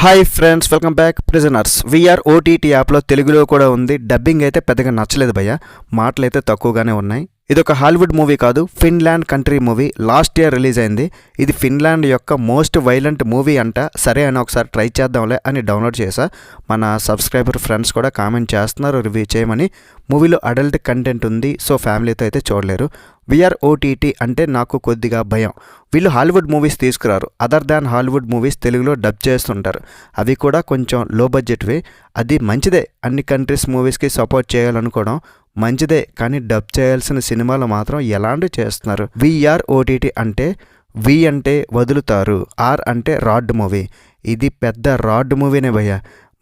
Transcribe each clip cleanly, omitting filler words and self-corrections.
Hi friends, welcome back. Prisoners VR OTT యాప్లో తెలుగులో కూడా ఉంది. డబ్బింగ్ అయితే పెద్దగా నచ్చలేదు భయ్య, మాటలు అయితే తక్కువగానే ఉన్నాయి. ఇది ఒక హాలీవుడ్ మూవీ కాదు, Finland country movie. Last year release అయింది. ఇది ఫిన్లాండ్ యొక్క మోస్ట్ వైలెంట్ మూవీ అంట. సరే అని ఒకసారి ట్రై చేద్దాంలే అని డౌన్లోడ్ చేసా. మన సబ్స్క్రైబర్ ఫ్రెండ్స్ కూడా కామెంట్ చేస్తున్నారు రివ్యూ చేయమని. మూవీలో అడల్ట్ కంటెంట్ ఉంది, సో ఫ్యామిలీతో అయితే చూడలేరు. వీఆర్ ఓటీటీ అంటే నాకు కొద్దిగా భయం. వీళ్ళు హాలీవుడ్ మూవీస్ తీసుకురారు, అదర్ దాన్ హాలీవుడ్ మూవీస్ తెలుగులో డబ్ చేస్తుంటారు. అవి కూడా కొంచెం లో బడ్జెట్వి. అది మంచిదే, అన్ని కంట్రీస్ మూవీస్కి సపోర్ట్ చేయాలనుకోవడం మంచిదే, కానీ డబ్ చేయాల్సిన సినిమాలు మాత్రం ఎలాంటి చేస్తున్నారు. వీఆర్ ఓటీటీ అంటే వి అంటే వదులుతారు, ఆర్ అంటే రాడ్ మూవీ. ఇది పెద్ద రాడ్ మూవీనే భయ్య,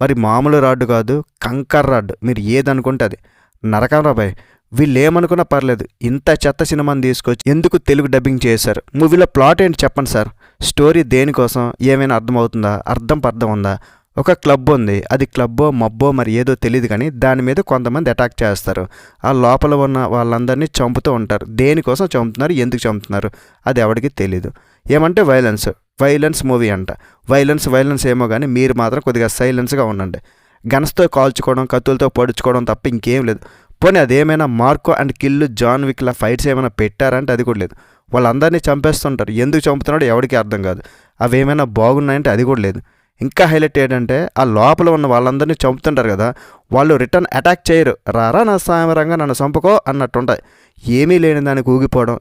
మరి మామూలు రాడ్ కాదు, కంకర్ రాడ్. మీరు ఏదనుకుంటే అది నరకం రా భయ్. వీళ్ళు ఏమనుకున్నా పర్లేదు, ఇంత చెత్త సినిమాని తీసుకొచ్చి ఎందుకు తెలుగు డబ్బింగ్ చేశారు? మూవీలో ప్లాట్ ఏంటి చెప్పండి సార్. స్టోరీ దేనికోసం, ఏమైనా అర్థమవుతుందా? అర్థం ఉందా? ఒక క్లబ్ ఉంది, అది క్లబ్బో మబ్బో మరి ఏదో తెలియదు, కానీ దాని మీద కొంతమంది అటాక్ చేస్తారు. ఆ లోపల ఉన్న వాళ్ళందరినీ చంపుతూ ఉంటారు. దేనికోసం చంపుతున్నారు, ఎందుకు చంపుతున్నారు అది ఎవరికి తెలీదు. ఏమంటే వైలెన్స్ మూవీ అంట. వైలెన్స్ ఏమో కానీ మీరు మాత్రం కొద్దిగా సైలెన్స్గా ఉండండి. గన్స్తో కాల్చుకోవడం, కత్తులతో పొడుచుకోవడం తప్ప ఇంకేం లేదు. పోనీ అదేమైనా మార్కో అండ్ కిల్లు, జాన్ విక్లా ఫైట్స్ ఏమైనా పెట్టారంటే అది కూడా లేదు. వాళ్ళందరినీ చంపేస్తుంటారు. ఎందుకు చంపుతున్నాడో ఎవరికి అర్థం కాదు. అవి ఏమైనా బాగున్నాయంటే అది కూడా లేదు. ఇంకా హైలైట్ ఏంటంటే ఆ లోపల ఉన్న వాళ్ళందరినీ చంపుతుంటారు కదా, వాళ్ళు రిటర్న్ అటాక్ చేయరు. రారా నా సామరంగా నన్ను చంపుకో అన్నట్టుంటాయి. ఏమీ లేని దానికి ఊగిపోవడం,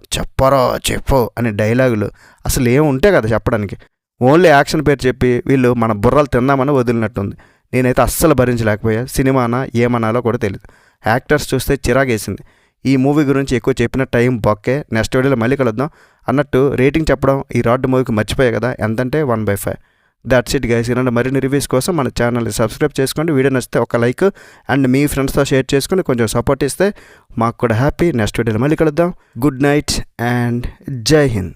చెప్పు అనే డైలాగులు అసలు ఏమి ఉంటాయి కదా చెప్పడానికి. ఓన్లీ యాక్షన్ పేరు చెప్పి వీళ్ళు మన బుర్రలు తిందామని వదిలినట్టుంది. నేనైతే అస్సలు భరించలేకపోయా. సినిమానా ఏమనాలో కూడా తెలియదు. యాక్టర్స్ చూస్తే చిరాగేసింది. ఈ మూవీ గురించి ఎక్కువ చెప్పిన టైం బొక్కే. నెక్స్ట్ వీడియోలో మళ్ళీ కలుద్దాం. అన్నట్టు రేటింగ్ చెప్పడం ఈ రాడ్ మూవీకి మర్చిపోయాయి కదా, ఎంతంటే 1/5. That's it guys. ఇలాంటి మరిన్ని రివ్యూస్ కోసం మన ఛానల్ని సబ్స్క్రైబ్ చేసుకోండి. వీడియో నచ్చితే ఒక లైక్ అండ్ మీ ఫ్రెండ్స్తో షేర్ చేసుకుని కొంచెం సపోర్ట్ ఇస్తే మాకు కూడా హ్యాపీ. నెక్స్ట్ వీడియోలో మళ్ళీ కలుద్దాం. గుడ్ నైట్ అండ్ జై హింద్.